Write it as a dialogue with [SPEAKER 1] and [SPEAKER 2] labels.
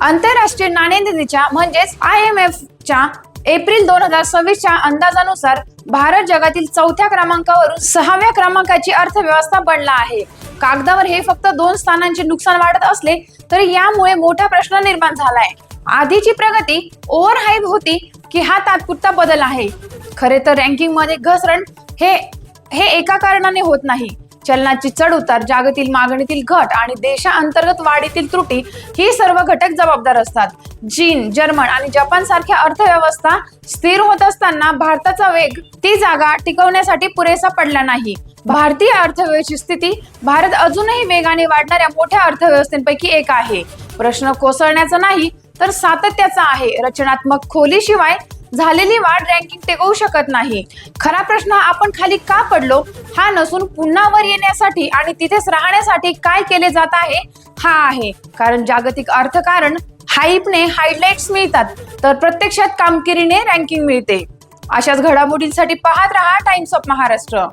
[SPEAKER 1] आंतरराष्ट्रीय नाणेनिधीच्या म्हणजेच IMF च्या एप्रिल 2026च्या अंदाजानुसार भारत जगातील 4थ्या क्रमांकावरून 6व्या क्रमांकाची अर्थव्यवस्था बनला आहे. कागदावर हे फक्त 2 स्थानांचे नुकसान वाढत असले तरी यामुळे मोठा प्रश्न निर्माण झालाय. आधीची प्रगती ओव्हरहाइप होती की हा तात्पुरता बदल आहे? खरे तर रँकिंग मध्ये घसरण हे एका कारणाने होत नाही. चलनाची चढउतार, जागतिक मागणीतील घट आणि देशांतर्गत वाढीतील त्रुटी ही सर्व घटक जबाबदार असतात. चीन, जर्मन आणि जपान सारख्या अर्थव्यवस्था स्थिर होत असताना भारताचा वेग ती जागा टिकवण्यासाठी पुरेसा पडला नाही. भारतीय अर्थव्यवस्थेची स्थिती भारत अजूनही वेगाने वाढणाऱ्या मोठ्या अर्थव्यवस्थेपैकी एक आहे. प्रश्न कोसळण्याचा नाही तर सातत्याचा आहे. रचनात्मक खोलीशिवाय झालेली वाढ रँकिंग टिकवू शकत नाही. खरा प्रश्न आपण खाली का पडलो हा नसून पुन्हा वर येण्यासाठी आणि तिथेच राहण्यासाठी काय केले जात आहे हा आहे. कारण जागतिक अर्थकारण हाईपने हायलाइट्स मिळतात तर प्रत्यक्षात कामगिरीने रँकिंग मिळते. अशाच घडामोडींसाठी पाहत रहा टाइम्स ऑफ महाराष्ट्र.